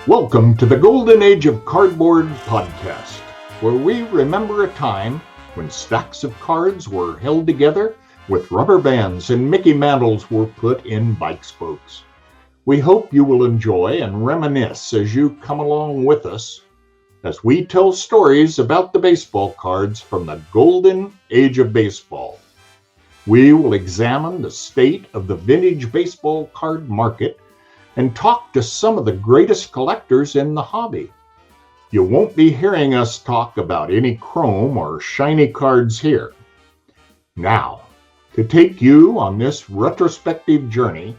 Welcome to the Golden Age of Cardboard podcast, where we remember a time when stacks of cards were held together with rubber bands and Mickey mantles were put in bike spokes. We hope you will enjoy and reminisce as you come along with us as we tell stories about the baseball cards from the Golden Age of Baseball. We will examine the state of the vintage baseball card market and talk to some of the greatest collectors in the hobby. You won't be hearing us talk about any chrome or shiny cards here. Now, to take you on this retrospective journey,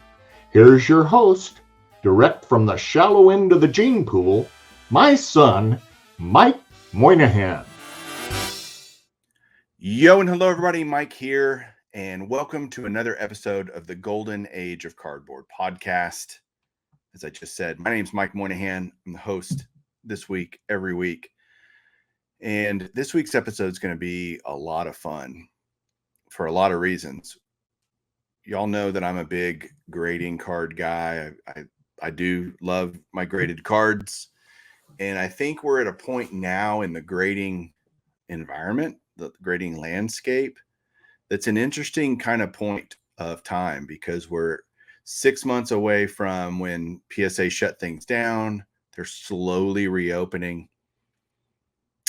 here's your host, direct from the shallow end of the gene pool, my son, Mike Moynihan. Yo and hello everybody, Mike here, and welcome to another episode of the Golden Age of Cardboard podcast. As I just said, my name's Mike Moynihan. I'm the host this week, every week. And this week's episode is going to be a lot of fun for a lot of reasons. Y'all know that I'm a big grading card guy. I do love my graded cards. And I think we're at a point now in the grading environment, the grading landscape, that's an interesting kind of point of time because we're 6 months away from when PSA shut things down. They're slowly reopening.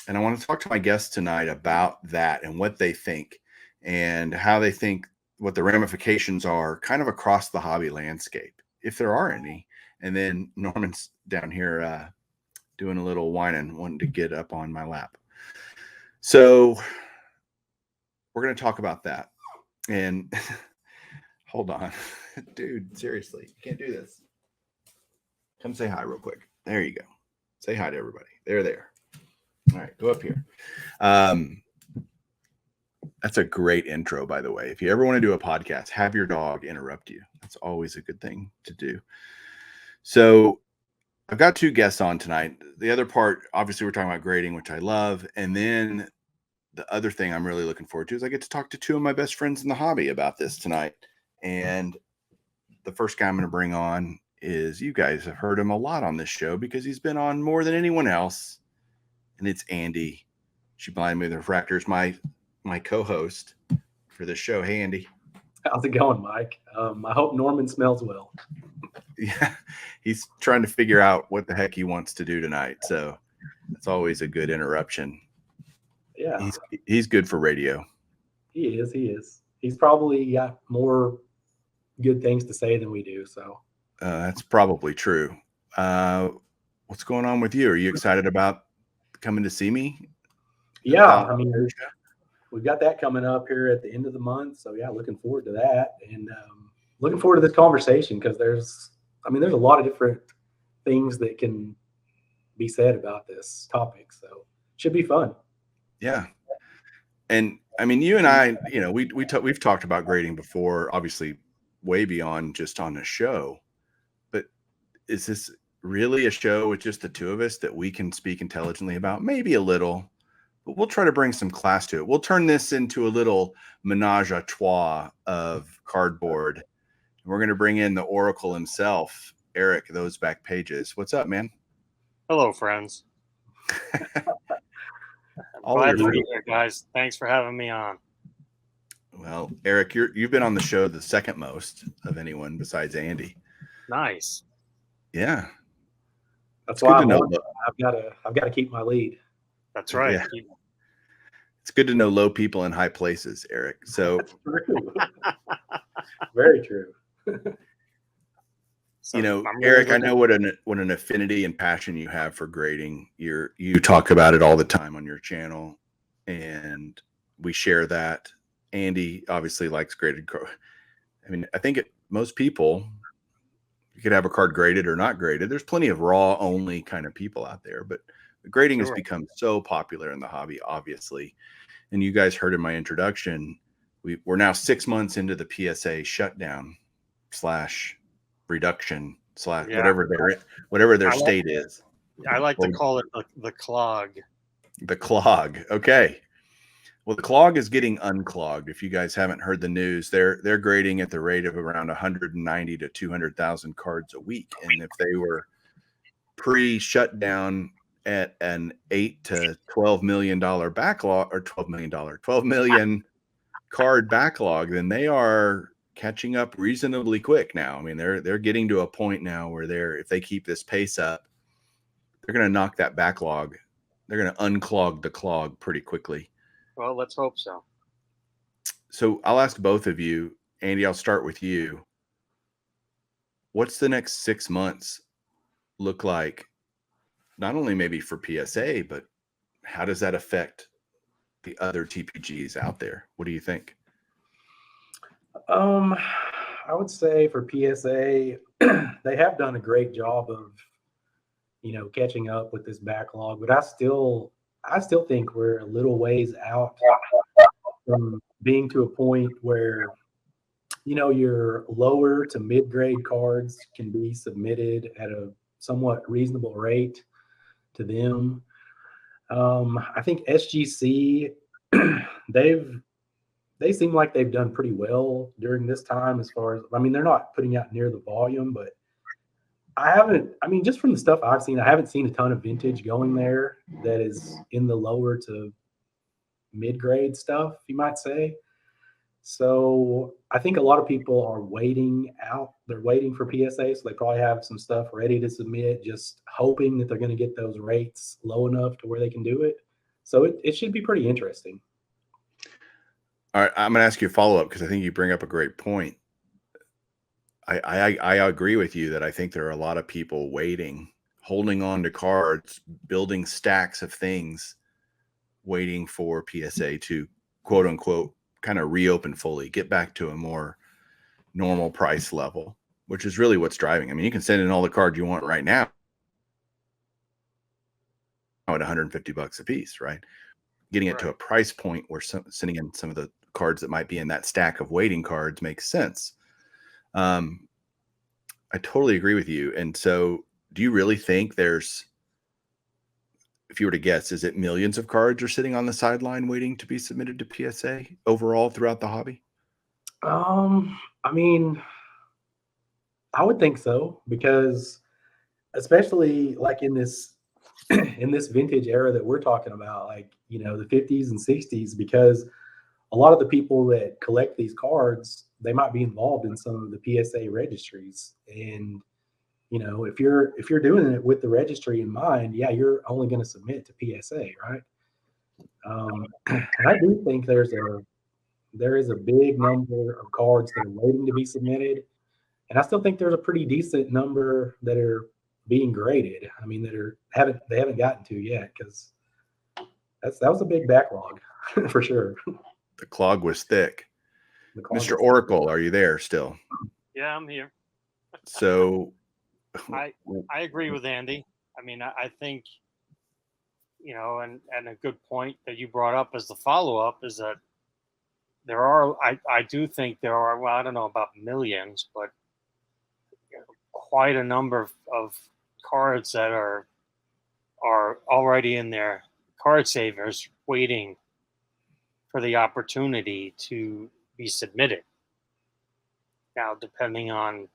And I want to talk to my guests tonight about that and what they think and how they think what the ramifications are kind of across the hobby landscape, if there are any. And then Norman's down here doing a little whining, wanting to get up on my lap. So we're going to talk about that. And hold on. Dude, seriously, you can't do this. Come say hi real quick. There you go. Say hi to everybody. There. All right, go up here. That's a great intro, by the way. If you ever want to do a podcast, have your dog interrupt you. That's always a good thing to do. So I've got two guests on tonight. The other part, obviously, we're talking about grading, which I love. And then the other thing I'm really looking forward to is I get to talk to two of my best friends in the hobby about this tonight. And the first guy I'm going to bring on is, you guys have heard him a lot on this show because he's been on more than anyone else. And it's Andy. She blind me the refractors, my co-host for this show. Hey, Andy. How's it going, Mike? I hope Norman smells well. Yeah, he's trying to figure out what the heck he wants to do tonight. So it's always a good interruption. Yeah. He's good for radio. He is. He's probably got more good things to say than we do. So that's probably true. What's going on with you? Are you excited about coming to see me? Yeah, I mean, we've got that coming up here at the end of the month. So yeah, looking forward to that, and looking forward to this conversation because there's a lot of different things that can be said about this topic. So should be fun. Yeah. And I mean, you and I, we've talked about grading before, obviously way beyond just on a show, but is this really a show with just the two of us that we can speak intelligently about? Maybe a little, but we'll try to bring some class to it. We'll turn this into a little menage a trois of cardboard. We're going to bring in the Oracle himself, Eric, those back pages. What's up, man? Hello, friends. Glad to be here, guys. Thanks for having me on. Well, Eric, you've been on the show the second most of anyone besides Andy. Nice. Yeah. That's why I've got to keep my lead. That's right. Yeah. It's good to know low people in high places, Eric. So that's true. Very true. So, Eric, I know what an affinity and passion you have for grading. You talk about it all the time on your channel, and we share that. Andy obviously likes graded card. I mean, I think most people, you could have a card graded or not graded. There's plenty of raw only kind of people out there, but grading has become so popular in the hobby, obviously. And you guys heard in my introduction, we're now 6 months into the PSA shutdown / reduction / whatever their state is. I like to call it the clog. The clog. Okay. Well, the clog is getting unclogged. If you guys haven't heard the news, they're grading at the rate of around 190 to 200,000 cards a week. And if they were pre-shutdown at an $8 to $12 million backlog, or $12 million card backlog, then they are catching up reasonably quick now. I mean, they're getting to a point now where if they keep this pace up, they're going to knock that backlog. They're going to unclog the clog pretty quickly. Well, let's hope so. So I'll ask both of you. Andy, I'll start with you. What's the next 6 months look like? Not only maybe for PSA, but how does that affect the other TPGs out there? What do you think? I would say for PSA, they have done a great job of, catching up with this backlog, but I still think we're a little ways out from being to a point where, your lower to mid-grade cards can be submitted at a somewhat reasonable rate to them. I think SGC, they seem like they've done pretty well during this time as far as, they're not putting out near the volume, but just from the stuff I've seen, I haven't seen a ton of vintage going there that is in the lower to mid-grade stuff, you might say. So I think a lot of people are waiting out. They're waiting for PSA, so they probably have some stuff ready to submit, just hoping that they're going to get those rates low enough to where they can do it. So it should be pretty interesting. All right, I'm going to ask you a follow-up because I think you bring up a great point. I agree with you that I think there are a lot of people waiting, holding on to cards, building stacks of things, waiting for PSA to, quote unquote, kind of reopen fully, get back to a more normal price level, which is really what's driving. I mean, you can send in all the cards you want right now at $150 a piece, right? Getting it to a price point where sending in some of the cards that might be in that stack of waiting cards makes sense. I totally agree with you. And so do you really think there's, if you were to guess, is it millions of cards are sitting on the sideline waiting to be submitted to PSA overall throughout the hobby? I would think so, because especially like in this vintage era that we're talking about, like, the 50s and 60s, because a lot of the people that collect these cards, they might be involved in some of the PSA registries. And, if you're doing it with the registry in mind, yeah, you're only going to submit to PSA, right? And I do think there is a big number of cards that are waiting to be submitted. And I still think there's a pretty decent number that are being graded. They haven't gotten to yet, because that was a big backlog for sure. The clog was thick. Mr. Oracle, are you there still? Yeah, I'm here. So I agree with Andy. I think, and a good point that you brought up as the follow-up is that I do think there are, well, I don't know about millions, but quite a number of cards that are already in their card savers waiting for the opportunity to be submitted. Now, depending on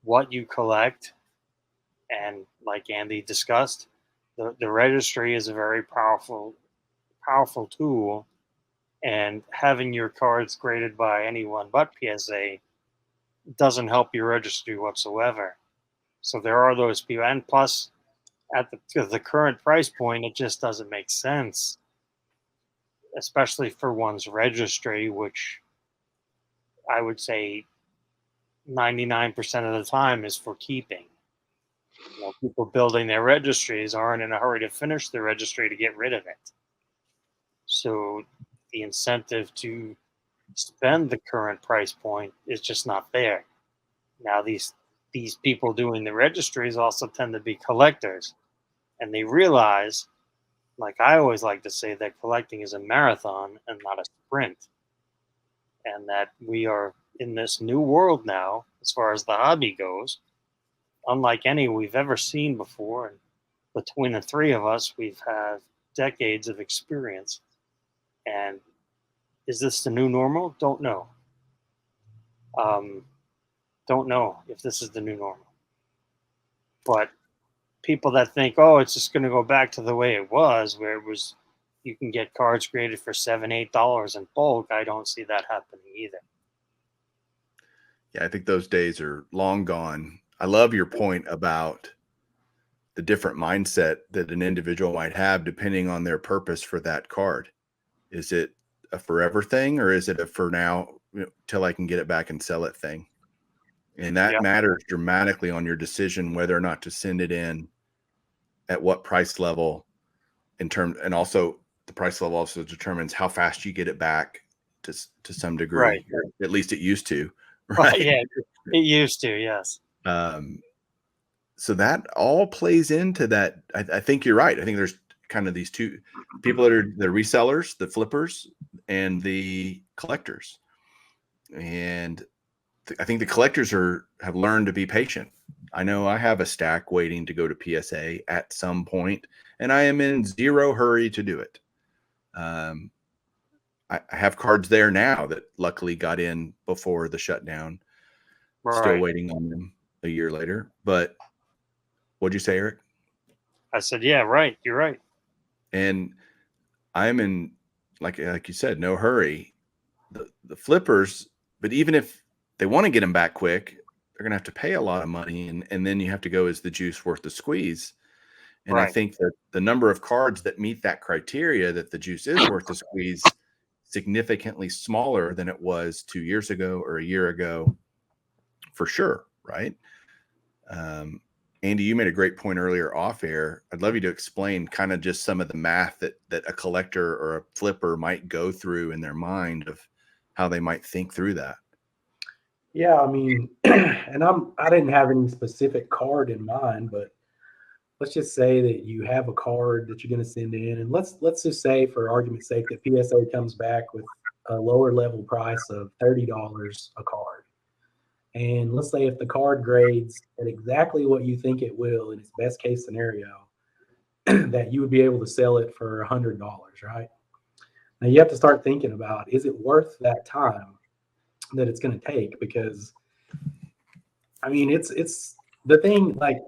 what you collect, and like Andy discussed, the registry is a very powerful tool, and having your cards graded by anyone but PSA doesn't help your registry whatsoever. So there are those people, and plus at the current price point, it just doesn't make sense, especially for one's registry, which I would say 99% of the time is for keeping. People building their registries aren't in a hurry to finish the registry to get rid of it. So the incentive to spend the current price point is just not there. Now, these people doing the registries also tend to be collectors, and they realize, like I always like to say, that collecting is a marathon and not a sprint, and that we are in this new world now as far as the hobby goes, unlike any we've ever seen before. And between the three of us, we've had decades of experience. And is this the new normal? Don't know. Don't know if this is the new normal. But people that think, oh, it's just going to go back to the way it was, where it was, you can get cards graded for $7-8 in bulk. I don't see that happening either. Yeah, I think those days are long gone. I love your point about the different mindset that an individual might have depending on their purpose for that card. Is it a forever thing, or is it a for now, till I can get it back and sell it thing? And that matters dramatically on your decision whether or not to send it in, at what price level, and also the price level also determines how fast you get it back to some degree. Right. Or at least it used to. Right. Yeah, it used to. Yes. So that all plays into that. I think you're right. I think there's kind of these two people that are the resellers, the flippers, and the collectors. And I think the collectors have learned to be patient. I know I have a stack waiting to go to PSA at some point, and I am in zero hurry to do it. I have cards there now that luckily got in before the shutdown. Right. Still waiting on them a year later. But what'd you say, Eric? I said, yeah, right. You're right. And I'm in, like you said, no hurry. The flippers, but even if they want to get them back quick, they're going to have to pay a lot of money. And then you have to go, is the juice worth the squeeze? And right. I think that the number of cards that meet that criteria, that the juice is worth the squeeze, significantly smaller than it was 2 years ago or a year ago, for sure. Right. Andy, you made a great point earlier off air. I'd love you to explain kind of just some of the math that a collector or a flipper might go through in their mind of how they might think through that. Yeah, I mean, and I didn't have any specific card in mind, but let's just say that you have a card that you're going to send in, and let's just say, for argument's sake, that PSA comes back with a lower level price of $30 a card. And let's say if the card grades at exactly what you think it will in its best case scenario, that you would be able to sell it for $100, right? Now you have to start thinking about, is it worth that time that it's going to take? Because I mean, it's the thing, like,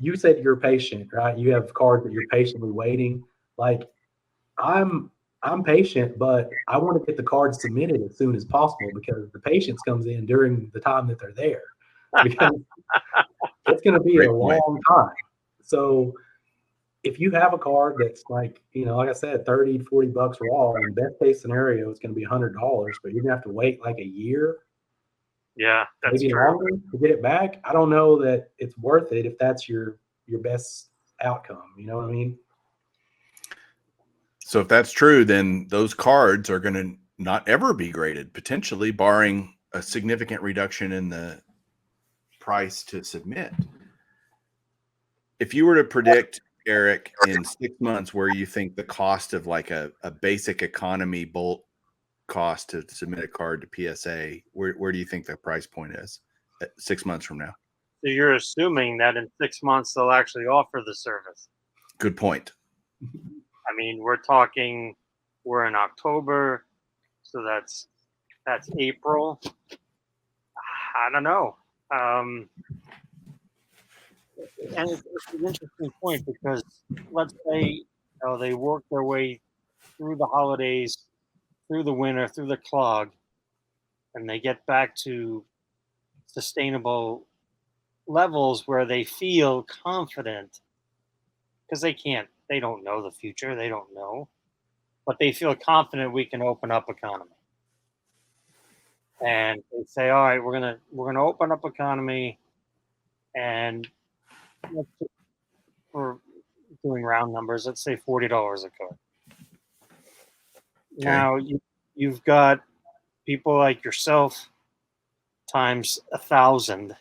you said you're patient, right? You have cards that you're patiently waiting. Like, I'm patient, but I want to get the cards submitted as soon as possible, because the patience comes in during the time that they're there, because it's going to be a long time. So if you have a card that's like, like I said, $30, $40 raw, and best case scenario, it's going to be $100, but you're going to have to wait like a year. Yeah, that's maybe true. Longer to get it back. I don't know that it's worth it if that's your best outcome. You know what I mean? So if that's true, then those cards are going to not ever be graded, potentially, barring a significant reduction in the price to submit. If you were to predict, Eric, in 6 months, where you think the cost of like a basic economy bolt cost to submit a card to PSA, where do you think the price point is at 6 months from now? So you're assuming that in 6 months they'll actually offer the service. Good point. I mean, we're in October, so that's April. I don't know. And it's an interesting point, because let's say they work their way through the holidays, through the winter, through the clog, and they get back to sustainable levels where they feel confident, because they don't know the future, they don't know, but they feel confident we can open up economy. And they say, all right, we're gonna open up economy, and we're doing round numbers, let's say $40 a card. Okay. Now you've got people like yourself times 1,000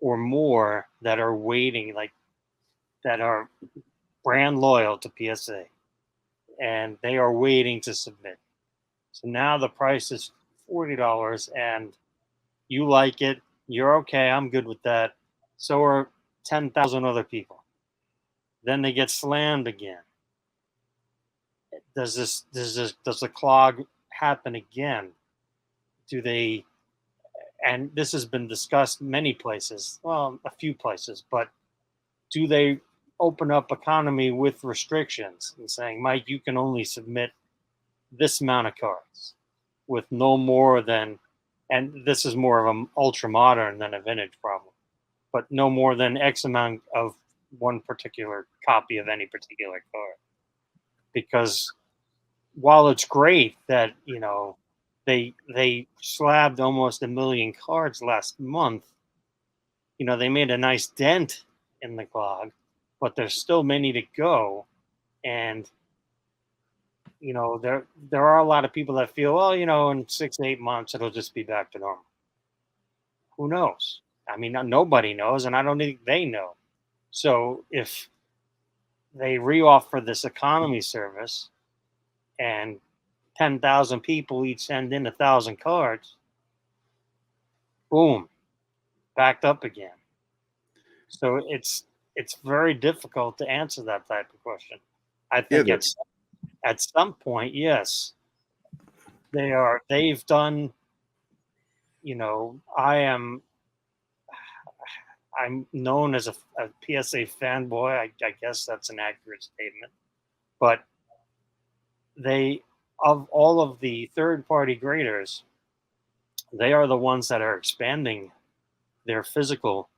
or more that are waiting, that are brand loyal to PSA, and they are waiting to submit. So now the price is $40, and you like it, you're okay, I'm good with that. So are 10,000 other people. Then they get slammed again. Does the clog happen again? And this has been discussed many places, well, a few places, but do they open up economy with restrictions and saying, Mike, you can only submit this amount of cards with no more than, and this is more of an ultra modern than a vintage problem, but no more than X amount of one particular copy of any particular card. Because while it's great that, they slabbed almost 1 million cards last month, they made a nice dent in the clog, but there's still many to go. And, there are a lot of people that feel, well, in 6 to 8 months, it'll just be back to normal. Who knows? I mean, nobody knows, and I don't think they know. So if they re-offer this economy service and 10,000 people each send in 1,000 cards, boom, backed up again. So it's very difficult to answer that type of question. I think at some point, yes, they've done, I'm known as a PSA fanboy. I guess that's an accurate statement. But of all of the third-party graders, they are the ones that are expanding their physical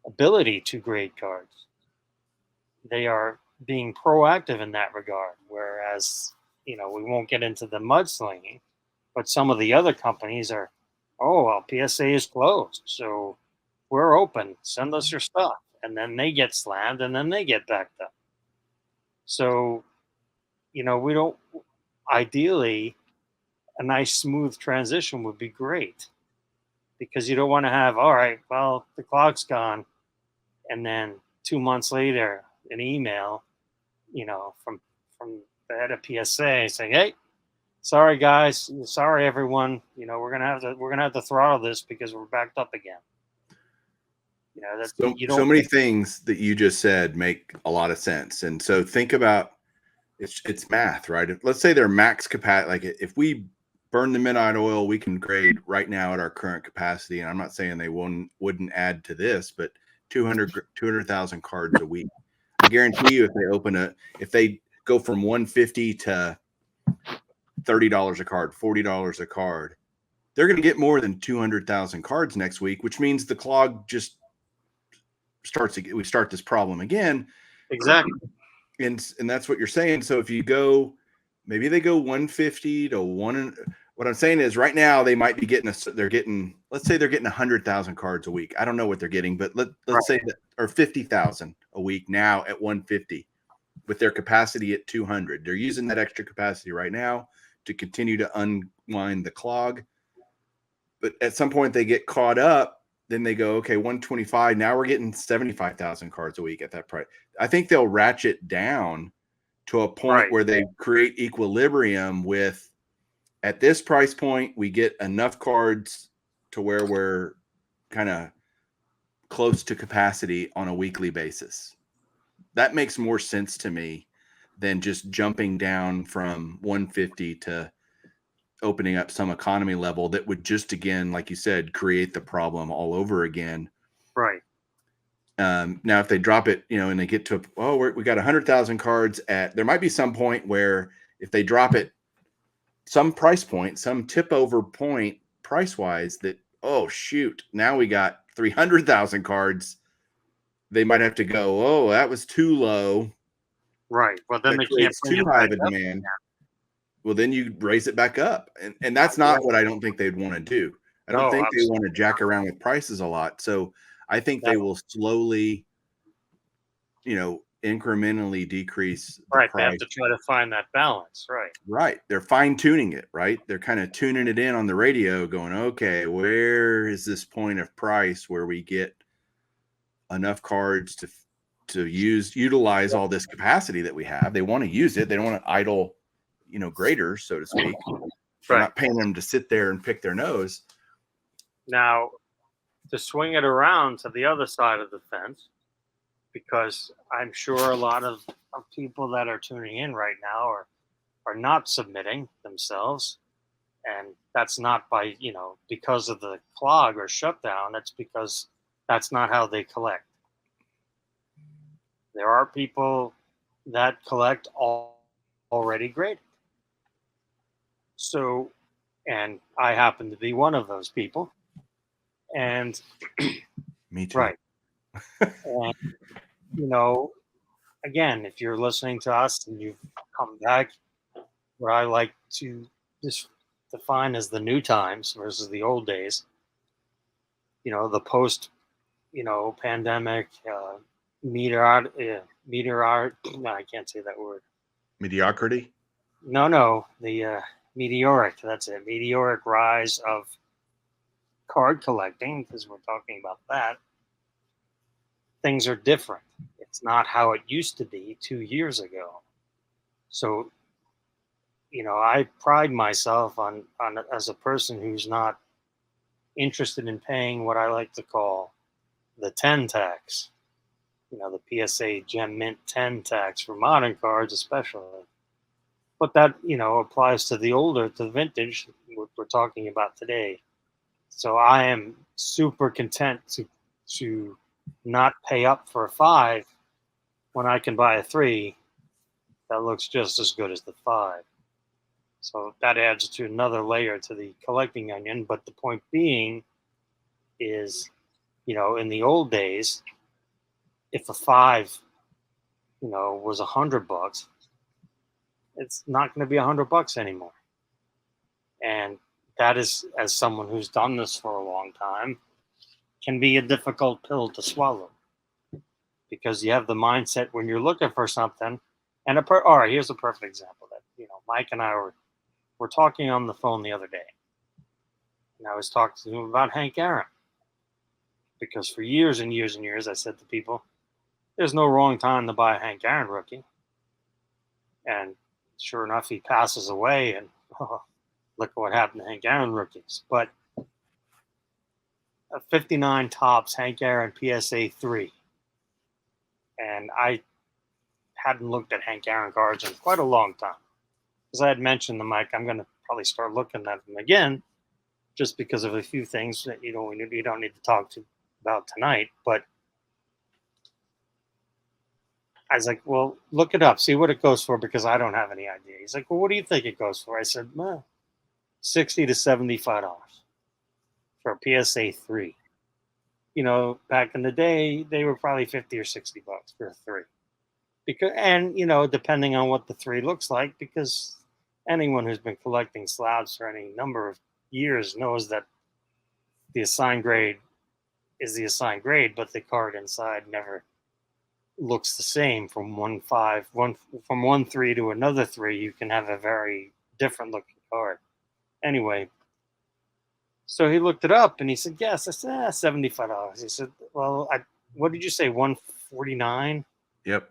ability to grade cards. They are being proactive in that regard, whereas, we won't get into the mudslinging, but some of the other companies are, oh, well, PSA is closed, so we're open, send us your stuff. And then they get slammed, and then they get backed up. So, we don't, ideally, a nice smooth transition would be great, because you don't want to have, all right, well, the clog's gone, and then 2 months later, an email, from the head of PSA saying, hey, sorry guys, sorry everyone, we're gonna have to throttle this because we're backed up again. So many things that you just said make a lot of sense. And so think about it's math, right? Let's say their max capacity, like if we burn the midnight oil, we can grade right now at our current capacity. And I'm not saying they wouldn't add to this, but 200,000 cards a week. I guarantee you, if they go from 150 to $30 a card, $40 a card, they're going to get more than 200,000 cards next week, which means the clog just we start this problem again. Exactly. And that's what you're saying. So if you go, maybe they go 150 to what I'm saying is right now they might be getting let's say they're getting 100,000 cards a week. I don't know what they're getting, but let's say that, or 50,000 a week now at 150 with their capacity at 200. They're using that extra capacity right now to continue to unwind the clog. But at some point they get caught up, then they go, okay, 125. Now we're getting 75,000 cards a week at that price. I think they'll ratchet down to a point where they create equilibrium with, at this price point, we get enough cards to where we're kind of close to capacity on a weekly basis. That makes more sense to me than just jumping down from 150 to opening up some economy level that would just, again, like you said, create the problem all over again. Right. Now, if they drop it, and they get to, we got 100,000 cards there might be some point where if they drop it, some price point, some tip over point price wise that, oh shoot, now we got 300,000 cards. They might have to go, oh, that was too low. Right. Well, then they can't too high of a demand. Well, then you raise it back up. And that's not what I don't think they'd want to do. I don't think they want to jack around with prices a lot. So I think they will slowly, incrementally decrease the price. They have to try to find that balance. Right. They're fine tuning it, right? They're kind of tuning it in on the radio going, okay, where is this point of price where we get enough cards to utilize all this capacity that we have? They want to use it. They don't want to idle, graders, so to speak. They're not paying them to sit there and pick their nose. Now, to swing it around to the other side of the fence, because I'm sure a lot of people that are tuning in right now are not submitting themselves. And that's not by, because of the clog or shutdown. That's because that's not how they collect. There are people that collect already graded. So, and I happen to be one of those people. And Me too. right. And, you know, again, if you're listening to us and you've come back, what I like to just define as the new times versus the old days, the post, pandemic, no, I can't say that word. Mediocrity? No, the meteoric, that's it, meteoric rise of card collecting, because we're talking about that. Things are different. It's not how it used to be 2 years ago. So, I pride myself on as a person who's not interested in paying what I like to call the 10 tax, the PSA Gem Mint 10 tax for modern cards, especially. But that, applies to the vintage we're talking about today. So I am super content to not pay up for a 5 when I can buy a 3 that looks just as good as the 5. So that adds to another layer to the collecting onion. But the point being is, in the old days, if a 5, was $100, it's not going to be $100 anymore. And that is, as someone who's done this for a long time, can be a difficult pill to swallow, because you have the mindset when you're looking for something. And all right, here's a perfect example that Mike and I were talking on the phone the other day, and I was talking to him about Hank Aaron, because for years and years and years I said to people, there's no wrong time to buy a Hank Aaron rookie. And sure enough, he passes away, and look at what happened to Hank Aaron rookies. But a 59 tops Hank Aaron PSA 3. And I hadn't looked at Hank Aaron cards in quite a long time. As I had mentioned to Mike, I'm going to probably start looking at them again, just because of a few things that you don't need to talk about tonight. But I was like, well, look it up, see what it goes for, because I don't have any idea. He's like, well, what do you think it goes for? I said, well, $60 to $75 for a PSA 3. Back in the day, they were probably $50 or $60 for a 3. And depending on what the 3 looks like, because anyone who's been collecting slabs for any number of years knows that the assigned grade is the assigned grade, but the card inside never looks the same. From one 3 to another 3, you can have a very different looking card. Anyway, so he looked it up and he said, yes. I said, $75. He said, well, what did you say, 149? Yep.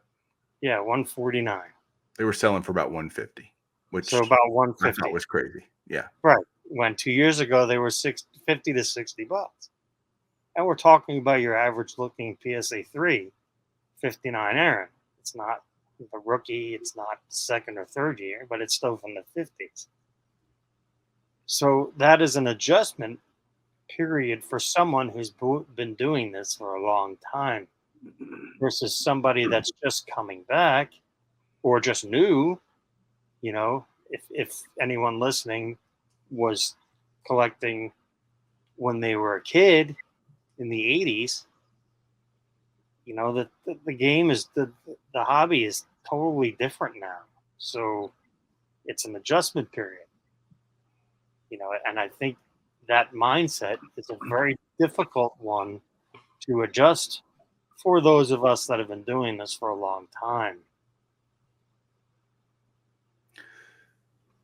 Yeah, 149. They were selling for about 150, which so about 150. I thought was crazy. Yeah. Right. When 2 years ago they were $50 to $60. And we're talking about your average looking PSA 3, 59 Aaron. It's not the rookie, it's not the second or third year, but it's still from the 50s. So that is an adjustment period for someone who's been doing this for a long time, versus somebody that's just coming back or just new. If anyone listening was collecting when they were a kid in the 80s, the game is the hobby is totally different now. So it's an adjustment period. And I think that mindset is a very difficult one to adjust for those of us that have been doing this for a long time.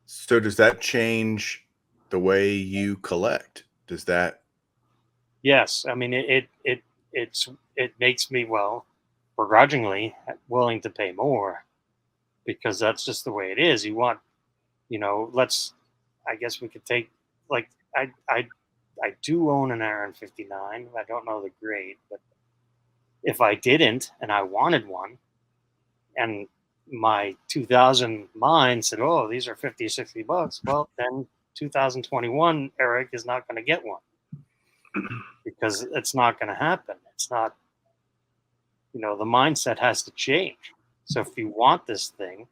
So does that change the way you collect? Does that? Yes. I mean, it makes me, begrudgingly willing to pay more, because that's just the way it is. You want, I guess we could take, like, I do own an Aaron 59. I don't know the grade, but if I didn't and I wanted one, and my 2000 mind said, oh, these are $50, $60, well, then 2021 Eric is not going to get one, because it's not going to happen. It's not, the mindset has to change. So if you want this thing,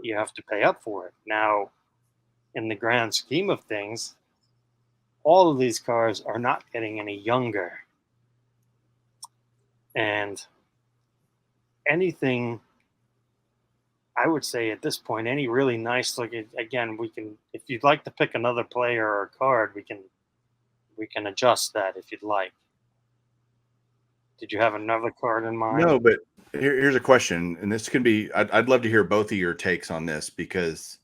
you have to pay up for it. Now, in the grand scheme of things, all of these cars are not getting any younger. And anything, I would say at this point, any really nice look, again, we can, if you'd like to pick another player or a card, we can adjust that if you'd like. Did you have another card in mind? No, but here's a question, and this can be, I'd love to hear both of your takes on this, because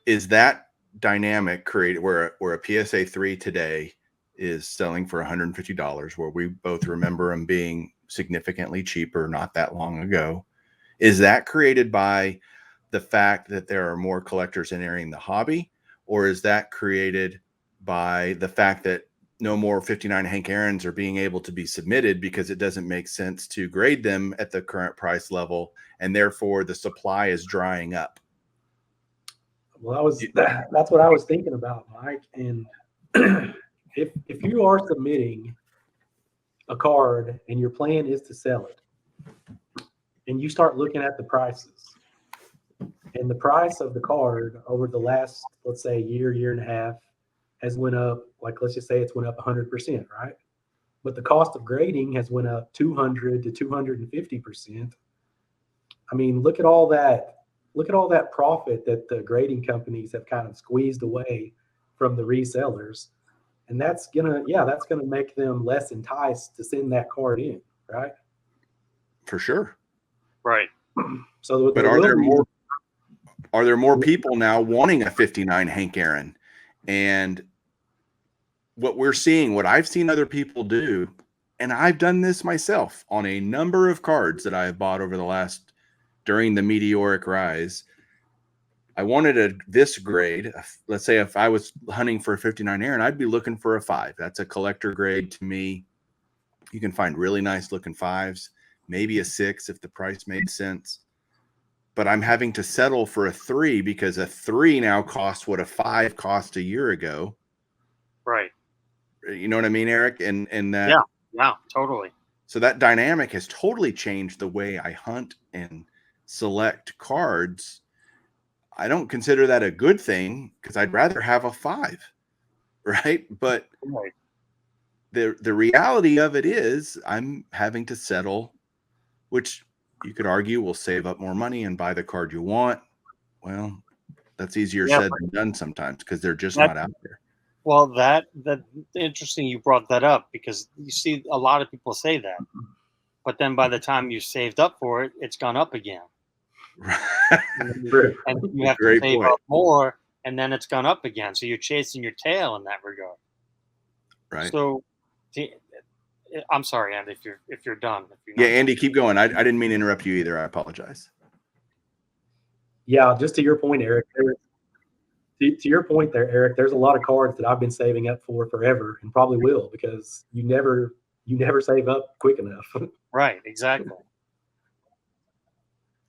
is that dynamic created where a PSA 3 today is selling for $150, where we both remember them being significantly cheaper not that long ago? Is that created by the fact that there are more collectors entering the hobby, or is that created by the fact that no more 59 Hank Aaron's are being able to be submitted because it doesn't make sense to grade them at the current price level, and therefore the supply is drying up? Well, that's what I was thinking about, Mike. And if you are submitting a card and your plan is to sell it, and you start looking at the prices, and the price of the card over the last, let's say, year and a half has went up, like, let's just say it's went up 100%, right? But the cost of grading has went up 200 to 250%. I mean, look at all that profit that the grading companies have kind of squeezed away from the resellers. And that's gonna make them less enticed to send that card in, right? For sure. Right. So, but are there more people now wanting a 59 Hank Aaron? And what I've seen other people do, and I've done this myself on a number of cards that I have bought during the meteoric rise. I wanted this grade. Let's say if I was hunting for a 59 Aaron, I'd be looking for a 5. That's a collector grade to me. You can find really nice looking 5s, maybe a 6 if the price made sense. But I'm having to settle for a 3 because a 3 now costs what a 5 cost a year ago. Right. You know what I mean, Eric? And that, yeah, totally. So that dynamic has totally changed the way I hunt and select cards. I don't consider that a good thing because I'd rather have a 5, right? But right. The reality of it is I'm having to settle, which you could argue will save up more money and buy the card you want. Well, that's easier said than done sometimes because they're just not out there. Well, that interesting you brought that up, because you see a lot of people say that, but then by the time you saved up for it, it's gone up again. And you have to save up more, and then it's gone up again. So you're chasing your tail in that regard. Right. So I'm sorry, Andy, if you're done. Andy, keep going. I didn't mean to interrupt you either. I apologize. Yeah, just to your point, Eric. To your point there, Eric, there's a lot of cards that I've been saving up for forever and probably will, because you never save up quick enough. Right, exactly.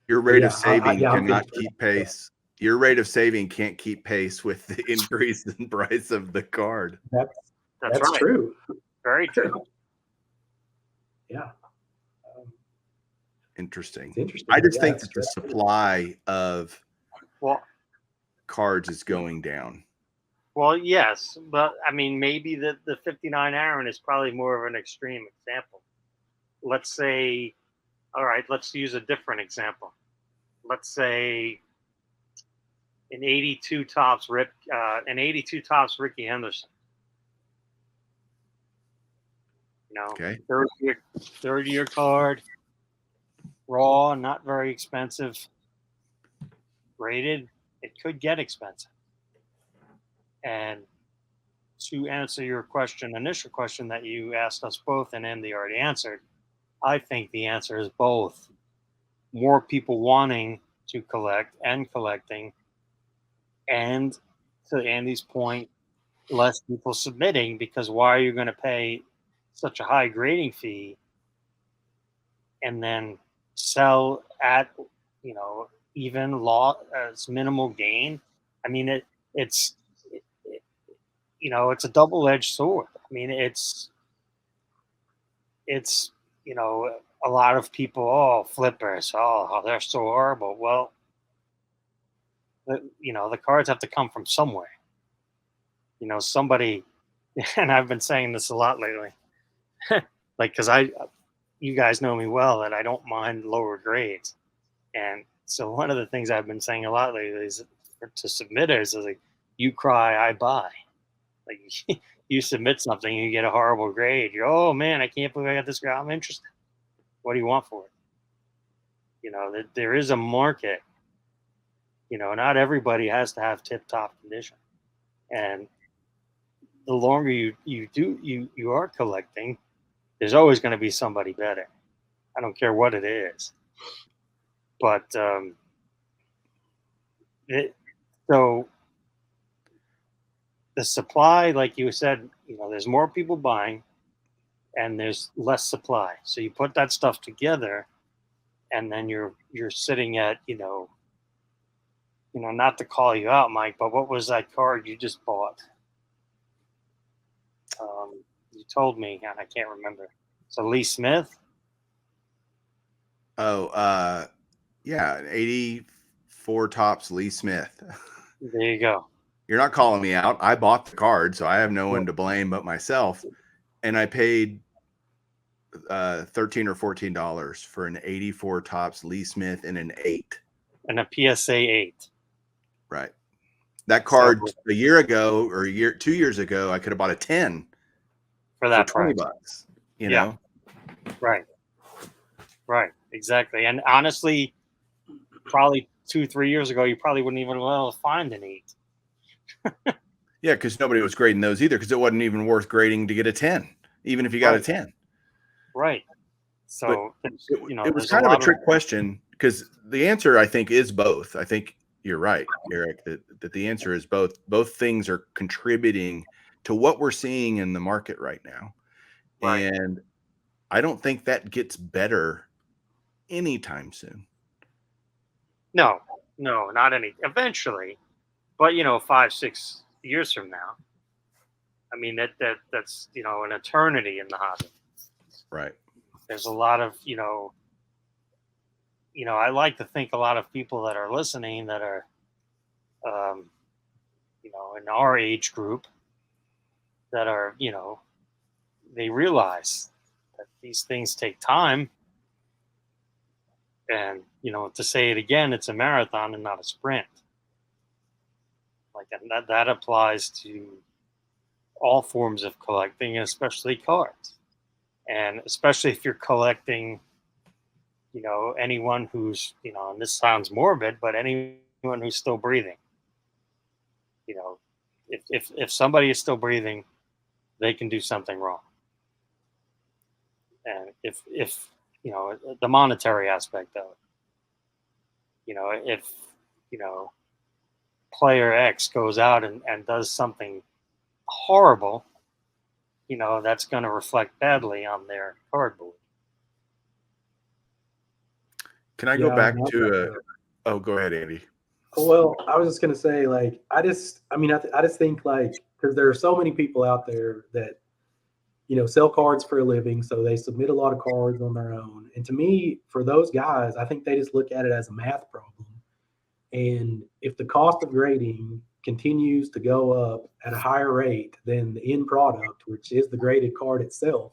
Your rate of saving cannot keep pace. Your rate of saving can't keep pace with the increase in price of the card. That's right. True. Very true. Yeah. Interesting. It's interesting. I just think that the supply of cards is going down. Well, yes, but I mean, maybe the 59 Aaron is probably more of an extreme example. Let's say, all right, let's use a different example. Let's say an 82 tops Ricky Henderson. Okay. Third year card, raw, not very expensive. Rated, it could get expensive. And to answer your initial question that you asked us both, and Andy already answered, I think the answer is both. More people wanting to collect and collecting, and to Andy's point, less people submitting, because why are you going to pay such a high grading fee and then sell at, even as minimal gain? I mean, it's a double-edged sword. I mean, it's a lot of people, flippers, they're so horrible. Well, the cards have to come from somewhere. Somebody, and I've been saying this a lot lately, like, because you guys know me well, that I don't mind lower grades. And so one of the things I've been saying a lot lately is to submitters is like, you cry, I buy. Like, you submit something, you get a horrible grade. You're, oh man, I can't believe I got this grade. I'm interested. What do you want for it? There is a market. Not everybody has to have tip-top condition. And the longer you are collecting, there's always going to be somebody better. I don't care what it is. But so the supply, like you said, there's more people buying and there's less supply. So you put that stuff together, and then you're sitting at, not to call you out, Mike, but what was that card you just bought? You told me, and I can't remember. So Lee Smith? Oh, yeah, 84 tops Lee Smith. There you go. You're not calling me out. I bought the card, so I have no one to blame but myself. And I paid $13 or $14 for an 84 tops Lee Smith and an 8. And a PSA 8. Right. That card a year ago or 2 years ago, I could have bought a 10 for that $20, you know? Right. Exactly. And honestly, probably 2-3 years ago, you probably wouldn't even be able to find an 8. Yeah, because nobody was grading those either, because it wasn't even worth grading to get a 10, even if you got a 10. Right. So, it was kind of a trick question, because the answer, I think, is both. I think you're right, Eric, that the answer is both. Both things are contributing to what we're seeing in the market right now. Right. And I don't think that gets better anytime soon. No, not any. Eventually, but 5-6 years from now, I mean that's an eternity in the hobby. Right. There's a lot of I like to think a lot of people that are listening that are in our age group that are they realize that these things take time. And, to say it again, it's a marathon and not a sprint. Like, and that applies to all forms of collecting, especially cards. And especially if you're collecting, anyone who's, and this sounds morbid, but anyone who's still breathing. If somebody is still breathing, they can do something wrong. And if the monetary aspect of it, if player X goes out and does something horrible, that's going to reflect badly on their cardboard. Can I go back to go ahead, Andy. Well, I was just going to say, like, I just think, like, because there are so many people out there that sell cards for a living, so they submit a lot of cards on their own. And to me, for those guys, I think they just look at it as a math problem. And if the cost of grading continues to go up at a higher rate than the end product, which is the graded card itself,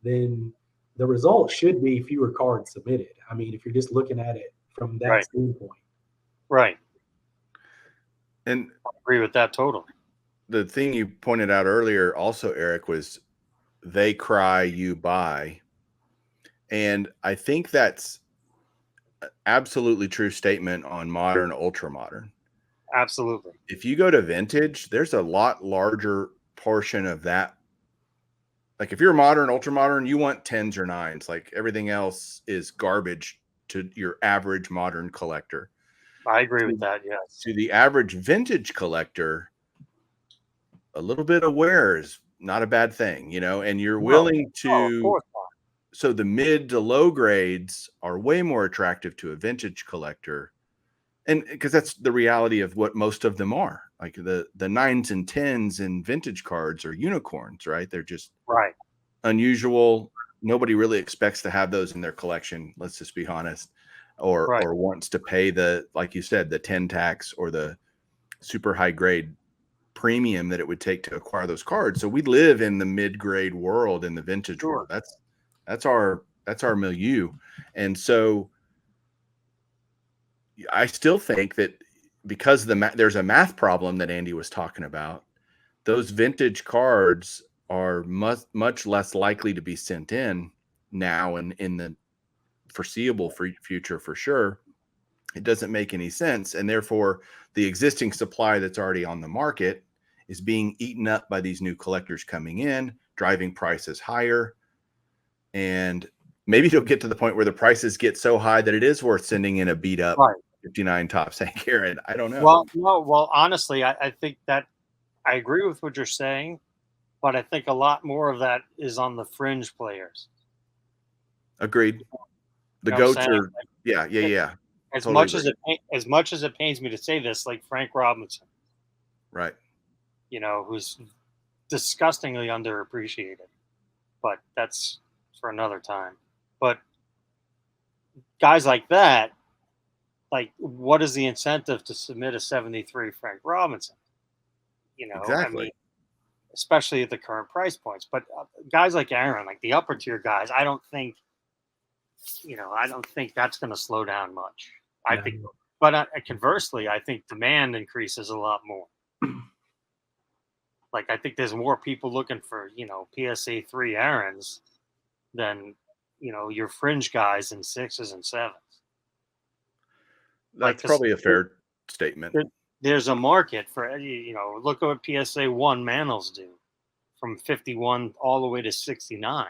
then the result should be fewer cards submitted. I mean, if you're just looking at it from that standpoint. Right. And I agree with that totally. The thing you pointed out earlier also, Eric, was they cry, you buy. And I think that's an absolutely true statement on modern, ultra modern. Absolutely. If you go to vintage, there's a lot larger portion of that. Like if you're modern, ultra modern, you want 10s or 9s. Like everything else is garbage to your average modern collector. I agree with that, yes. To the average vintage collector, a little bit of wear is not a bad thing, and you're willing to. So the mid to low grades are way more attractive to a vintage collector. And because that's the reality of what most of them are. Like the 9s and 10s in vintage cards are unicorns, right? They're just unusual, nobody really expects to have those in their collection. Let's just be honest, or wants to pay the, like you said, the 10 tax or the super high grade premium that it would take to acquire those cards. So we live in the mid-grade world, in the vintage world. That's our milieu. And so I still think that because there's a math problem that Andy was talking about, those vintage cards are much less likely to be sent in now and in the foreseeable future for sure. It doesn't make any sense. And therefore, the existing supply that's already on the market is being eaten up by these new collectors coming in, driving prices higher. And maybe it'll get to the point where the prices get so high that it is worth sending in a beat up 59 Topps Hank Aaron. I don't know. Well, honestly, I think that I agree with what you're saying, but I think a lot more of that is on the fringe players. Agreed. The GOATs are, yeah. As much as it pains me to say this, like Frank Robinson, right? Who's disgustingly underappreciated, but that's for another time. But guys like that, like, what is the incentive to submit a 73 Frank Robinson? Exactly. I mean, especially at the current price points. But guys like Aaron, like the upper tier guys, I don't think that's going to slow down much. I think, but conversely, I think demand increases a lot more. Like, I think there's more people looking for, PSA 3 Aarons than, your fringe guys in 6s and 7s. That's probably a fair statement. There's a market for, look at what PSA 1 Manals do from 51 all the way to 69.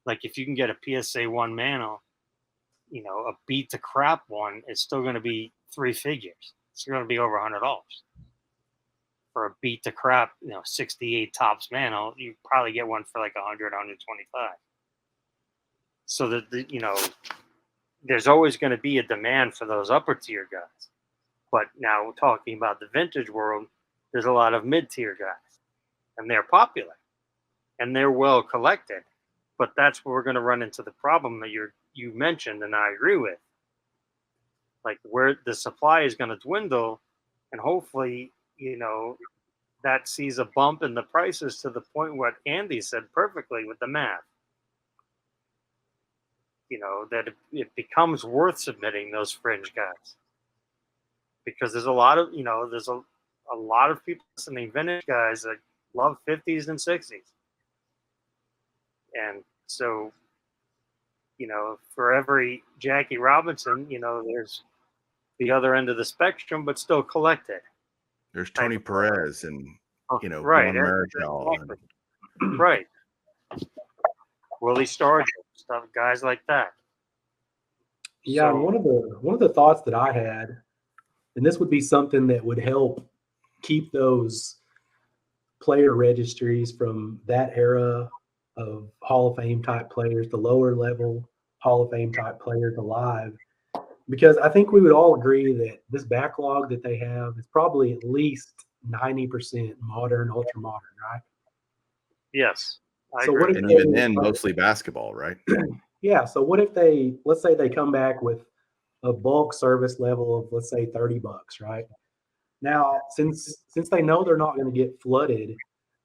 Like, if you can get a PSA 1 Manal, a beat to crap one is still going to be 3 figures. It's going to be over $100. For a beat to crap, 68 Topps Manal, you probably get one for like 100, 125. So that, there's always going to be a demand for those upper tier guys. But now talking about the vintage world, there's a lot of mid-tier guys, and they're popular and they're well collected. But that's where we're going to run into the problem that you mentioned, and I agree with. Like, where the supply is going to dwindle, and hopefully, that sees a bump in the prices to the point what Andy said perfectly with the math. That it becomes worth submitting those fringe guys. Because there's a lot of, there's a lot of people listening, vintage guys that love 50s and 60s. And so, for every Jackie Robinson, there's the other end of the spectrum, but still collected. There's Tony Perez and, right, Juan Marichal. Exactly. Right. Willie Stargell, stuff, guys like that. Yeah, So, one of the thoughts that I had, and this would be something that would help keep those player registries from that era of Hall of Fame type players, the lower level Hall of Fame type players alive, because I think we would all agree that this backlog that they have is probably at least 90% modern, ultra modern, right? yes. So what if and even then, mostly basketball, right? Yeah. So what if let's say they come back with a bulk service level of, let's say, $30, right? Now, since they know they're not going to get flooded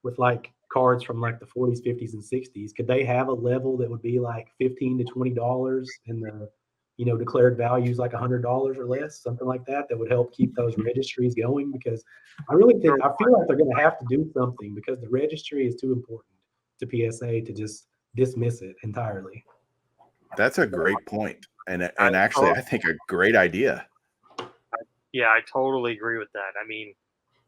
with like cards from like the 40s, 50s, and 60s, could they have a level that would be like $15 to $20 and the declared values like $100 or less, something like that would help keep those registries going? Because I feel like they're going to have to do something, because the registry is too important to PSA to just dismiss it entirely. That's a great point. And actually, I think a great idea. Yeah, I totally agree with that. I mean,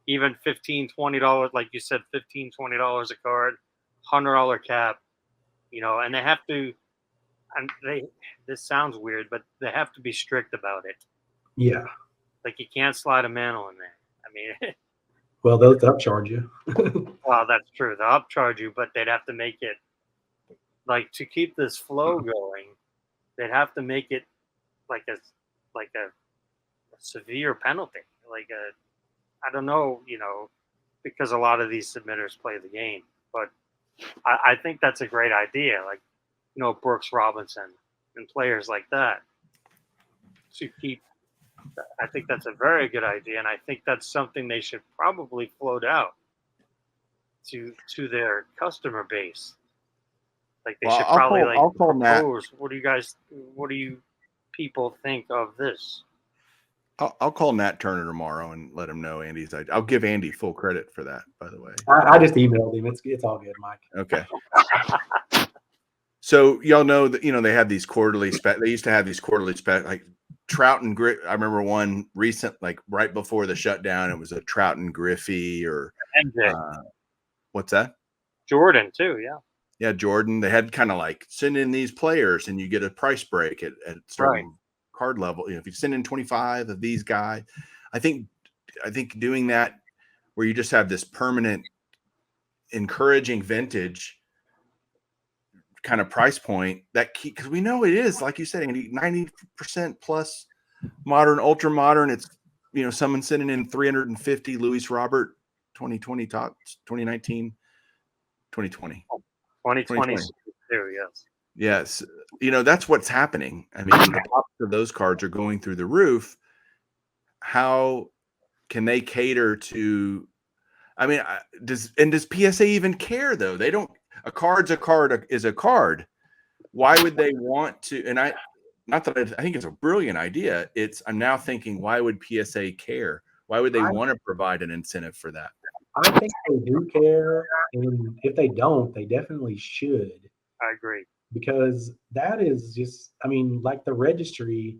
even $15, $20, like you said, $15, $20 a card, $100 cap, and they have to, and this sounds weird, but they have to be strict about it. Yeah. Like, you can't slide a Mantle in there. I mean, well, they'll upcharge you. Well, that's true. They'll upcharge you, but they'd have to make it, like, to keep this flow going, they'd have to make it like a severe penalty. Like I don't know, because a lot of these submitters play the game, but I think that's a great idea. Like, Brooks Robinson and players like that to keep. I think that's a very good idea, and I think that's something they should probably float out to their customer base. Like they should probably I'll call Nat. What do you people think of this? I'll call Nat Turner tomorrow and let him know Andy's idea. I'll give Andy full credit for that, by the way. I just emailed him. It's all good, Mike. Okay. So y'all know that they have these quarterly they used to have these quarterly like Trout and Griff. I remember one recent, like right before the shutdown, it was a Trout and Griffey or what's that? Jordan too, yeah. Yeah, Jordan. They had kind of like send in these players and you get a price break at certain card level. If you send in 25 of these guys, I think doing that where you just have this permanent encouraging vintage kind of price point that because we know it is, like you said, Andy, 90% plus modern, ultra modern. It's someone sending in 350 Luis Robert 2020 tops, 2019, 2020. 2020 too, yes. That's what's happening. I mean, the pops of those cards are going through the roof. How can they cater to? I mean, does PSA even care though? They don't. A card's a card is a card. Why would they want to? And I think it's a brilliant idea. I'm now thinking, why would PSA care? Why would they want to provide an incentive for that? I think they do care, and if they don't, they definitely should. I agree. Because that is just, like the registry,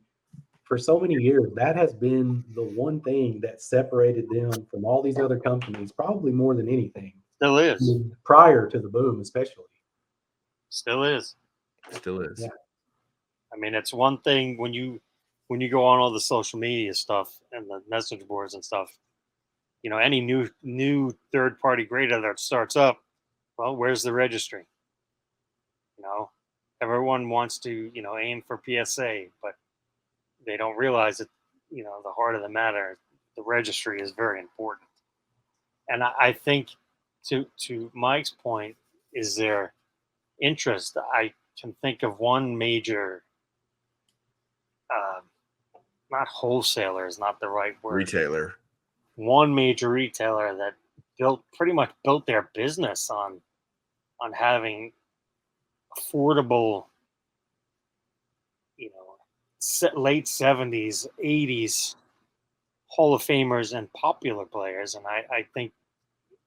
for so many years, that has been the one thing that separated them from all these other companies, probably more than anything. Still is. Prior to the boom, especially. Still is. Still is. Yeah. I mean, it's one thing when you go on all the social media stuff and the message boards and stuff, any new third-party grader that starts up, well, where's the registry? Everyone wants to, aim for PSA, but they don't realize that, the heart of the matter, the registry is very important. And I think to Mike's point, is their interest. I can think of one major, not wholesaler is not the right word. Retailer. One major retailer that pretty much built their business on having affordable, late 70s, 80s Hall of Famers and popular players. And I think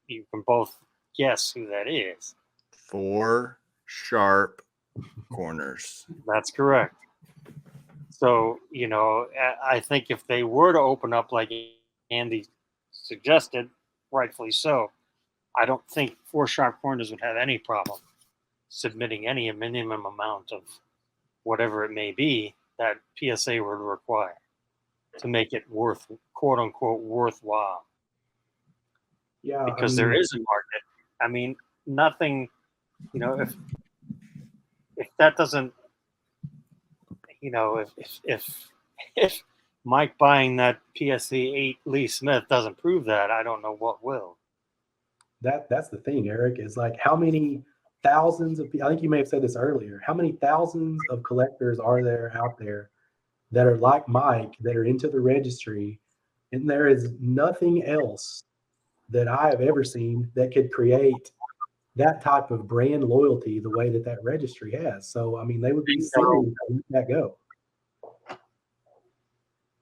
you can both guess who that is. 4 Sharp Corners. That's correct. So, I think if they were to open up like Andy suggested, rightfully so, I don't think 4 Sharp Corners would have any problem submitting any minimum amount of whatever it may be that PSA would require to make it quote unquote worthwhile. Yeah, because there is a market. Nothing, if that doesn't, if Mike buying that PSA 8 Lee Smith doesn't prove that, I don't know what will. That's the thing, Eric, is like how many thousands of people, I think you may have said this earlier, how many thousands of collectors are there out there that are like Mike, that are into the registry, and there is nothing else that I have ever seen that could create that type of brand loyalty the way that registry has. So, they would be silly to let that go.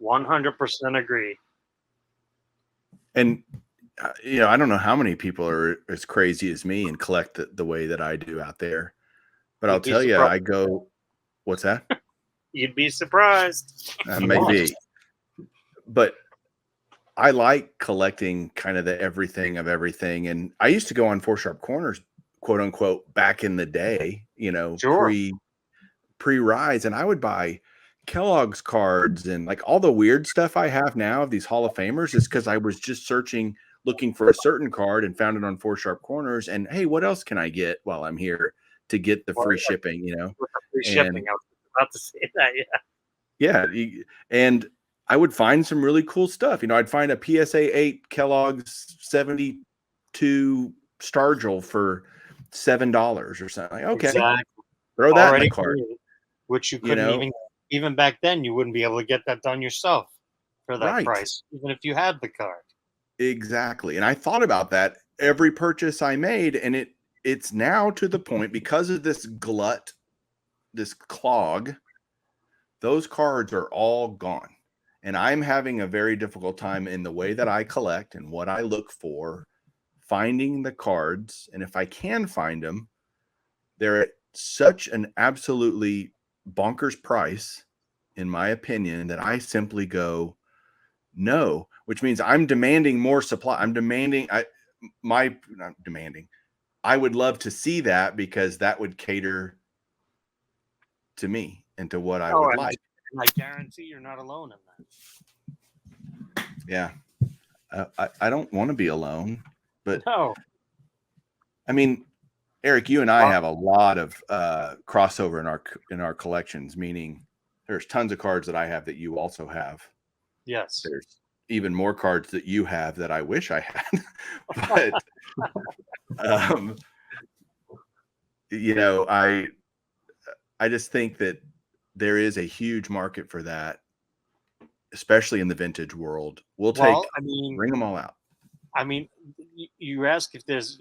100% agree. And I don't know how many people are as crazy as me and collect the way that I do out there, but I'll tell you, I go, what's that? You'd be surprised. Maybe, but I like collecting kind of the everything of everything. And I used to go on 4 Sharp Corners, quote unquote, back in the day, sure. pre-rise. And I would buy Kellogg's cards and like all the weird stuff I have now of these Hall of Famers is because I was just looking for a certain card and found it on 4 Sharp Corners. And hey, what else can I get while I'm here to get the free shipping, Free shipping. I was about to say that, yeah. Yeah. And I would find some really cool stuff. I'd find a PSA 8 Kellogg's 72 Stargell for $7 or something. Like, okay. Exactly. Throw that in already the cart. created, which you couldn't even back then. You wouldn't be able to get that done yourself for that price, even if you had the card. Exactly. And I thought about that every purchase I made, and it's now to the point, because of this glut, this clog, those cards are all gone. And I'm having a very difficult time in the way that I collect and what I look for, finding the cards. And if I can find them, they're at such an absolutely bonkers price, in my opinion, that I simply go, no, which means I'm demanding more supply. I'm demanding, not demanding. I would love to see that, because that would cater to me and to what I would like. I guarantee you're not alone in that. Yeah. I don't want to be alone, but no. I mean, Eric, you and I have a lot of crossover in our collections, meaning there's tons of cards that I have that you also have. Yes. There's even more cards that you have that I wish I had. But you know, I just think that there is a huge market for that, especially in the vintage world. Bring them all out. I mean, you ask if there's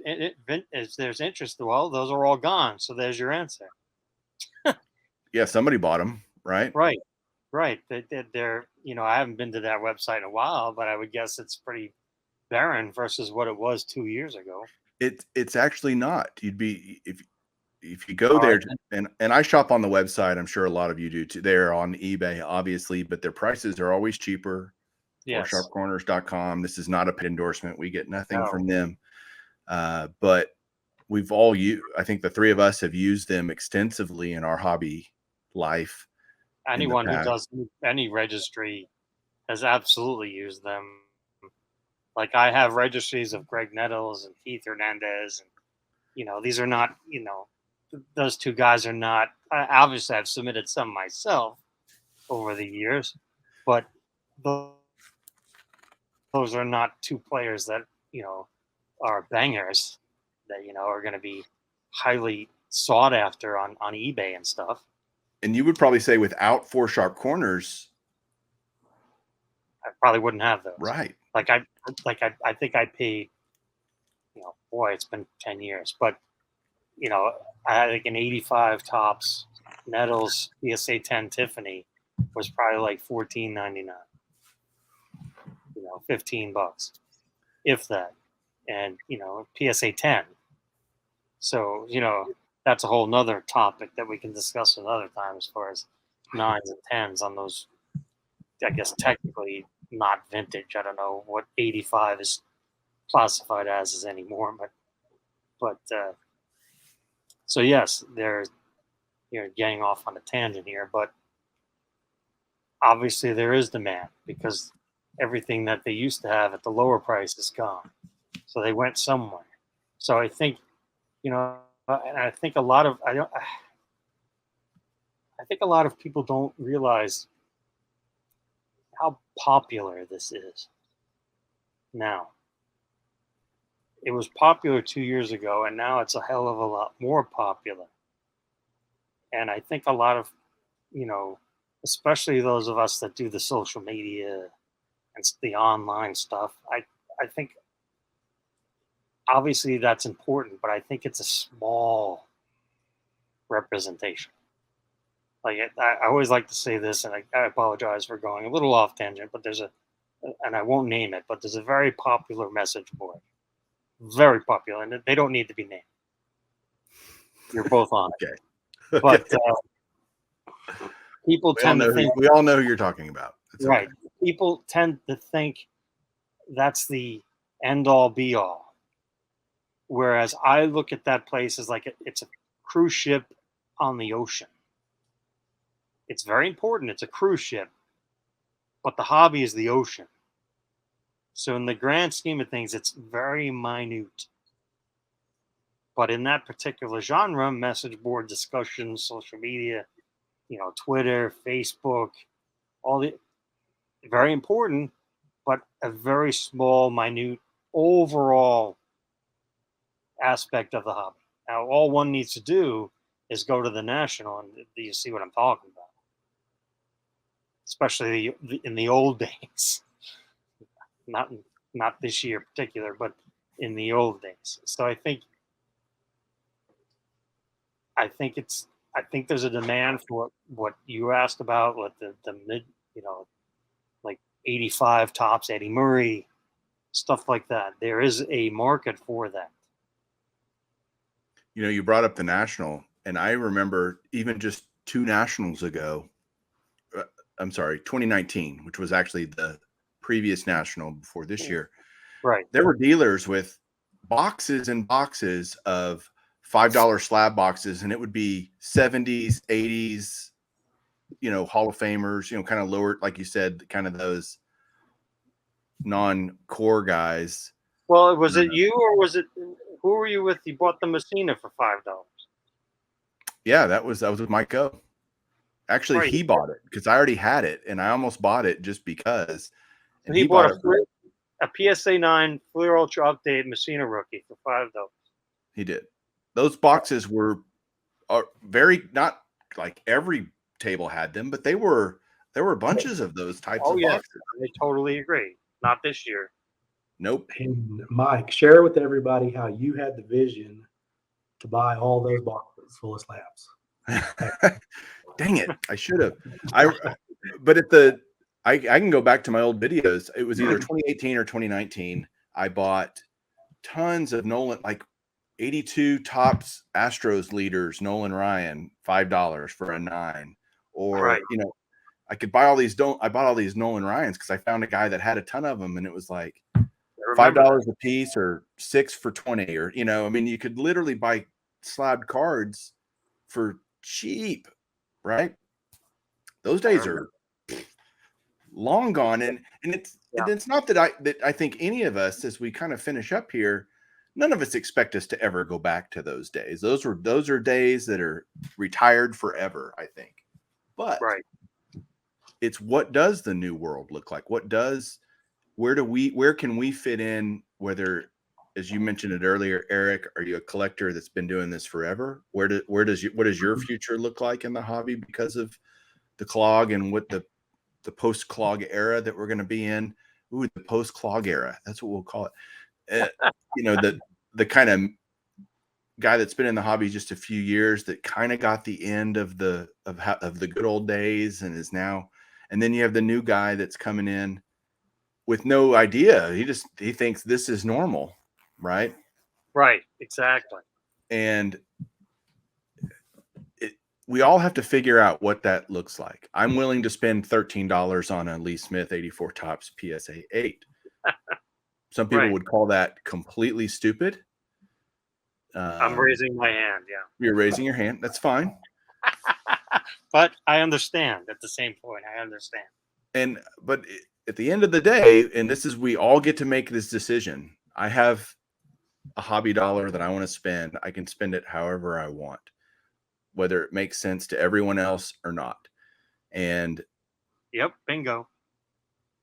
interest. Well, those are all gone. So there's your answer. Yeah, somebody bought them, right? Right. They're, I haven't been to that website in a while, but I would guess it's pretty barren versus what it was 2 years ago. It's actually not. You'd be if you go there, and I shop on the website. I'm sure a lot of you do too. They're on eBay, obviously, but their prices are always cheaper. Yes. ForSharpCorners.com. This is not a paid endorsement. We get nothing from them. But we've all I think the three of us have used them extensively in our hobby life. Anyone who does any registry has absolutely used them. Like, I have registries of Greg Nettles and Keith Hernandez, and these are not, those two guys are not. Obviously, I've submitted some myself over the years, but those are not two players that are bangers that are going to be highly sought after on eBay and stuff. And you would probably say without 4 Sharp Corners, I probably wouldn't have those. Right. I think I paid, boy, it's been 10 years, but I had like an 85 tops Nettles PSA 10 Tiffany was probably like $14.99. $15, if that, and PSA 10. So that's a whole nother topic that we can discuss another time, as far as 9s and 10s on those. I guess technically not vintage. I don't know what 85 is classified as anymore, but so yes, there's getting off on a tangent here, but obviously there is demand, because everything that they used to have at the lower price is gone. So they went somewhere. So I think, and I think a lot of people don't realize how popular this is now. It was popular 2 years ago, and now it's a hell of a lot more popular. And I think a lot of, especially those of us that do the social media and the online stuff, I think obviously that's important, but I think it's a small representation. Like, I always like to say this, and I apologize for going a little off tangent, but and I won't name it, but there's a very popular message board. Very popular, and they don't need to be named. You're both on it. Okay. But people tend to think... We all know who you're talking about. It's right. Okay. People tend to think that's the end-all, be-all. Whereas I look at that place as like it's a cruise ship on the ocean. It's very important. It's a cruise ship, but the hobby is the ocean. So in the grand scheme of things, it's very minute. But in that particular genre, message board discussions, social media, Twitter, Facebook, very important, but a very small, minute, overall aspect of the hobby. Now, all one needs to do is go to the National, and you see what I'm talking about. Especially in the old days, not this year in particular, but in the old days. So I think there's a demand for what you asked about, what the mid, like 85 tops, Eddie Murray, stuff like that. There is a market for that. You brought up the National, and I remember even just 2 Nationals ago, 2019, which was actually the previous National before this year. Right. There were dealers with boxes and boxes of $5 slab boxes, and it would be 70s, 80s, Hall of Famers, kind of lower, like you said, kind of those non-core guys. Well, was it you, or was it, who were you with? You bought the Messina for $5. Yeah, that was with Mike O. Actually, right. He bought it because I already had it, and I almost bought it just because. And he bought a PSA 9 Fleer Ultra Update Messina rookie for $5. He did. Those boxes are very, not like every table had them, but there were bunches of those types of boxes. I totally agree. Not this year. Nope. And Mike, share with everybody how you had the vision to buy all those boxes full of slabs. Dang it. I should have. But I can go back to my old videos. It was either 2018 or 2019. I bought tons of Nolan, like 82 tops Astros leaders, Nolan Ryan, $5 for a 9. Or, I could buy all these. I bought all these Nolan Ryans because I found a guy that had a ton of them, and it was like $5 a piece or 6 for 20. Or, you could literally buy slabbed cards for cheap, right? Those days are long gone, and it's not that I think any of us, as we kind of finish up here, none of us expect us to ever go back to those days. Those are days that are retired forever, I think. But it's, what does the new world look like? Where can we fit in? Whether, as you mentioned it earlier, Eric, are you a collector that's been doing this forever? What does your future look like in the hobby because of the clog and what the post-clog era that we're going to be in? Ooh, the post-clog era. That's what we'll call it. The kind of guy that's been in the hobby just a few years, that kind of got the end of the good old days and is now, and then you have the new guy that's coming in with no idea. He thinks this is normal, right? Right, exactly. And we all have to figure out what that looks like. I'm willing to spend $13 on a Lee Smith 84 tops PSA 8. Some people would call that completely stupid. I'm raising my hand. Yeah, you're raising your hand. That's fine. But I understand. At the same point, I understand. But at the end of the day, and we all get to make this decision. I have a hobby dollar that I want to spend. I can spend it however I want, whether it makes sense to everyone else or not. And yep, bingo.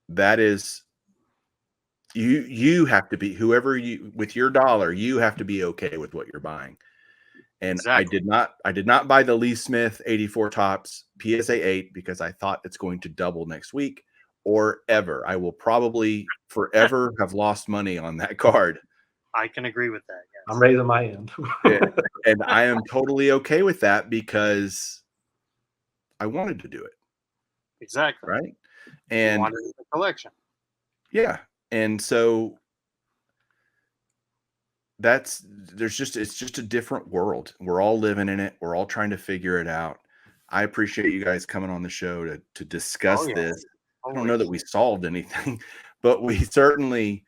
That is, you have to be, whoever you, with your dollar, you have to be okay with what you're buying. And exactly. I did not buy the Lee Smith 84 tops PSA 8 because I thought it's going to double next week or ever. I will probably forever have lost money on that card. I can agree with that. Yes. I'm raising my hand. And I am totally okay with that because I wanted to do it. Exactly. Right. And you wanted the collection. Yeah. And so it's just a different world. We're all living in it. We're all trying to figure it out. I appreciate you guys coming on the show to discuss this. I don't know that we solved anything, but we certainly,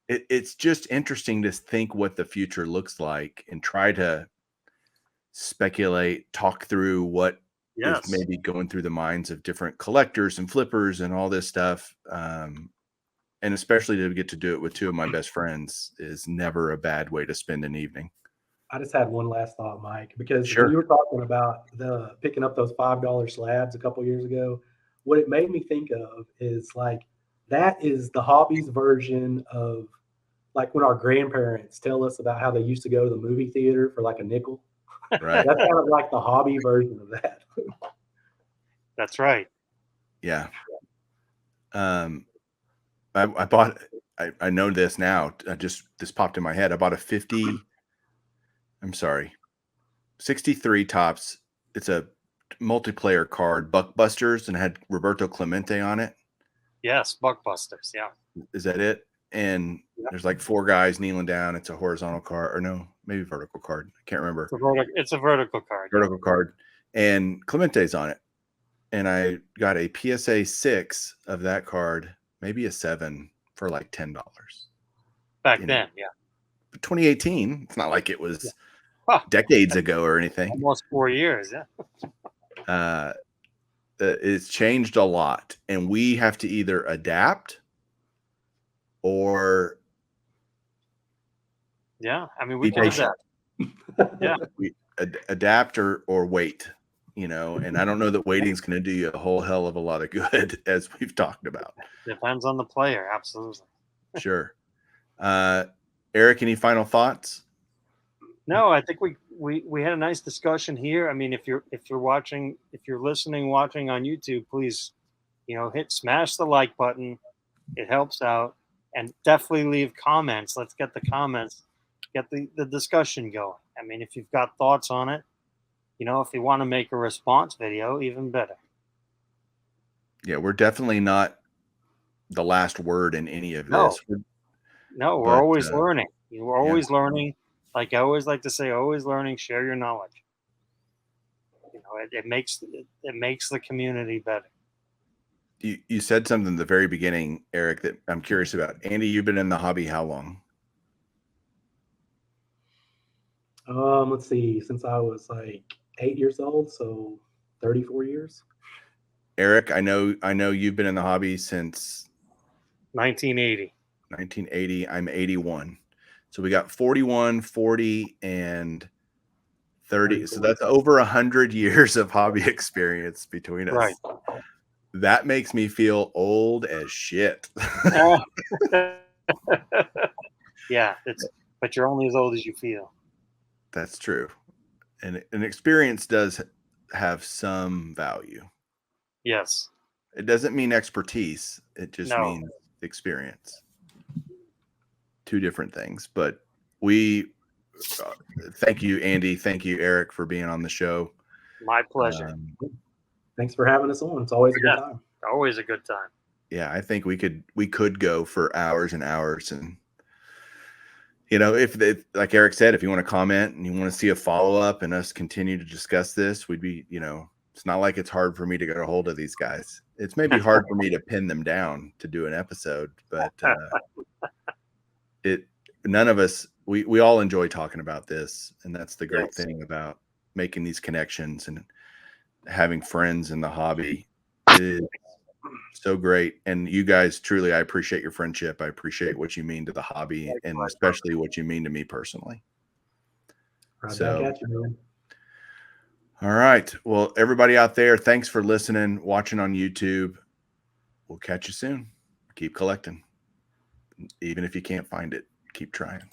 it's just interesting to think what the future looks like and try to speculate, talk through what is maybe going through the minds of different collectors and flippers and all this stuff. And especially to get to do it with two of my best friends is never a bad way to spend an evening. I just had one last thought, Mike, because when you were talking about picking up those $5 slabs a couple years ago, what it made me think of is like, that is the hobby's version of like when our grandparents tell us about how they used to go to the movie theater for like a nickel. Right. That's kind of like the hobby version of that. That's right. Yeah. I bought, I know this now, this popped in my head. I bought a 63 tops. It's a multiplayer card, Buckbusters, and had Roberto Clemente on it. Yes, Buckbusters. Yeah. Is that it? And there's like 4 guys kneeling down. It's a horizontal card, or no, maybe vertical card. I can't remember. It's a vertical card. Vertical card. And Clemente's on it. And I got a PSA 6 of that card, maybe a 7 for like $10. Back then, yeah. 2018. It's not like it was decades ago or anything. Almost 4 years, yeah. It's changed a lot, and we have to either adapt or I mean, we can adapt. Yeah, we adapt or wait, and I don't know that waiting is going to do you a whole hell of a lot of good, as we've talked about. Depends on the player, absolutely. Sure. Eric, any final thoughts? No, I think we had a nice discussion here. I mean, if you're watching on YouTube, please, smash the like button. It helps out, and definitely leave comments. Let's get the comments, get the discussion going. I mean, if you've got thoughts on it, if you want to make a response video, even better. Yeah, we're definitely not the last word in any of this. No, we're always learning. We're always learning. Like I always like to say, always learning. Share your knowledge. It makes the community better. You said something at the very beginning, Eric, that I'm curious about. Andy, you've been in the hobby how long? Let's see, since I was like 8 years old, so 34 years. Eric, I know you've been in the hobby since 1980. 1980. I'm 81. So we got 41, 40, and 30. So that's over 100 years of hobby experience between us. Right. That makes me feel old as shit. Yeah, but you're only as old as you feel. That's true. And an experience does have some value. Yes. It doesn't mean expertise. It just means experience. 2 different things. But we thank you, Andy. Thank you, Eric, for being on the show. My pleasure. Thanks for having us on. It's always a good time. Always a good time. Yeah, I think we could go for hours and hours. And if like Eric said, if you want to comment and you want to see a follow-up and us continue to discuss this, we'd be, it's not like it's hard for me to get a hold of these guys. It's maybe hard for me to pin them down to do an episode, but none of us, we all enjoy talking about this. And that's the great thing about making these connections and having friends in the hobby. It is so great. And you guys, truly, I appreciate your friendship. I appreciate what you mean to the hobby, and especially what you mean to me personally. Right back at you, man. All right. Well, everybody out there, thanks for listening, watching on YouTube. We'll catch you soon. Keep collecting. Even if you can't find it, keep trying.